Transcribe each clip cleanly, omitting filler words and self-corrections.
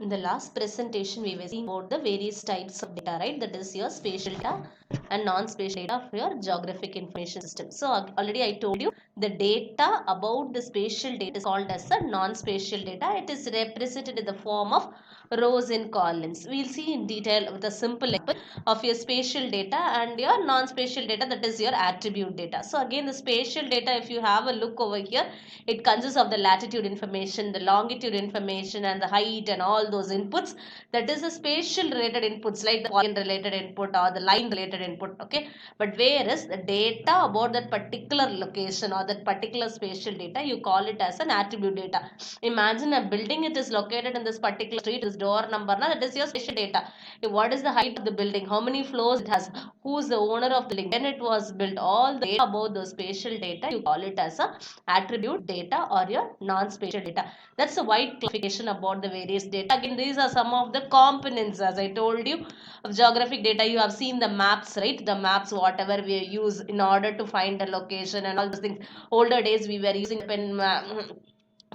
In the last presentation, we were seeing about the various types of data, right? That is your spatial data and non-spatial data for your geographic information system. So already I told you the data about the spatial data is called as the non-spatial data. It is represented in the form of rows and columns. We'll see in detail with a simple example of your spatial data and your non-spatial data, that is your attribute data. So again, the spatial data, if you have a look over here, it consists of the latitude information, the longitude information, and the height and all those inputs. That is the spatial related inputs, like the point related input or the line related input. Okay, but whereas the data about that particular location or that particular spatial data, you call it as an attribute data. Imagine a building, it is located in this particular street, this door number, now that is your spatial data. What is the height of the building, how many floors it has, who is the owner of the building, when it was built, all the data about the spatial data, you call it as a attribute data or your non-spatial data. That's a wide classification about the various data. Again, these are some of the components, as I told you, of geographic data. You have seen the maps, right? The maps, whatever we use in order to find the location and all those things. Older days we were using pen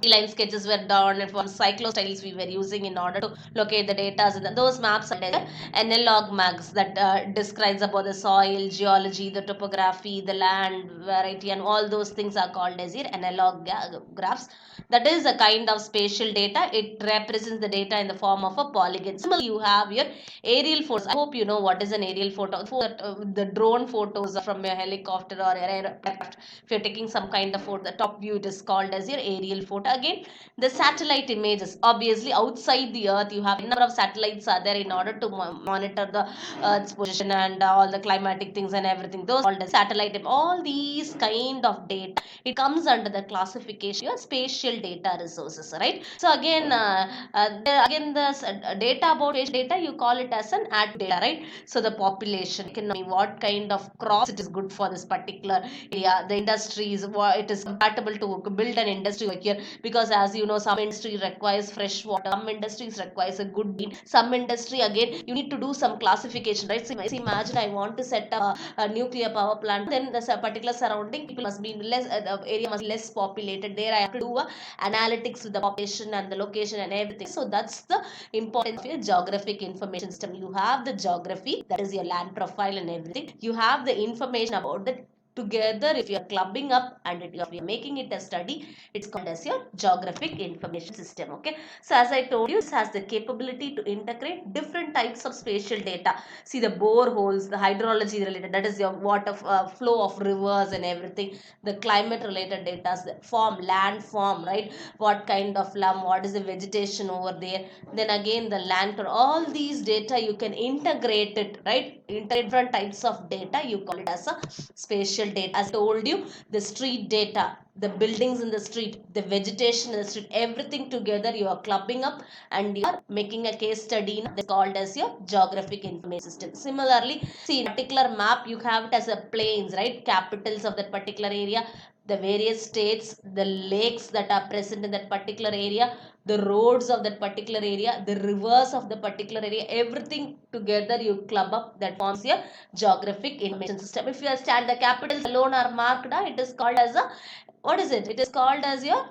line sketches were done, and for cyclostyles we were using in order to locate the data. And those maps are analog maps that describes about the soil, geology, the topography, the land variety, and all those things are called as your analog graphs. That is a kind of spatial data. It represents the data in the form of a polygon. Similarly, you have your aerial photos. I hope you know what is an aerial photo. The drone photos from your helicopter or aircraft. If you're taking some kind of photo, the top view, it is called as your aerial photo. Again, the satellite images, obviously outside the earth, you have a number of satellites are there in order to monitor the earth's position and all the climatic things and everything. Those called as satellite. All these kind of data, it comes under the classification of spatial data resources, right? So again, the data about spatial data, you call it as an attribute data, right? So the population, economy, what kind of crops it is good for this particular area, the industries, what it is compatible to build an industry over here, because as you know, some industry requires fresh water, some industries requires a good wind, some industry again you need to do some classification, right? So imagine I want to set up a nuclear power plant, then the particular surrounding people must be less, the area must be less populated. There I have to do a analytics with the population and the location and everything. So that's the importance of your geographic information system. You have the geography, that is your land profile and everything. You have the information about the together. If you are clubbing up and if you are making it a study, it's called as your geographic information system. Okay, so as I told you, this has the capability to integrate different types of spatial data. See the boreholes, the hydrology related, that is your water flow of rivers and everything, the climate related data, the form, land form, right? What kind of land, what is the vegetation over there, then again the land, all these data you can integrate it, right? Integrate different types of data, you call it as a spatial data. As I told you, the street data, the buildings in the street, the vegetation in the street, everything together you are clubbing up and you are making a case study that's called as your geographic information system. Similarly, see in particular map you have it as a plains, right? Capitals of that particular area, the various states, the lakes that are present in that particular area, the roads of that particular area, the rivers of the particular area, everything together you club up, that forms your geographic information system. If you stand the capitals alone are marked, it is called as a, what is it? It is called as your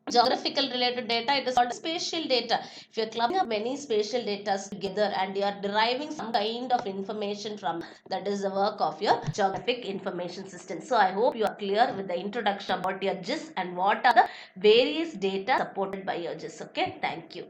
geographical related data. It is called spatial data. If you're clubbing up many spatial data together and you are deriving some kind of information from, that is the work of your geographic information system. So I hope you are clear with the introduction about your GIS and what are the various data supported by your GIS. Okay, thank you.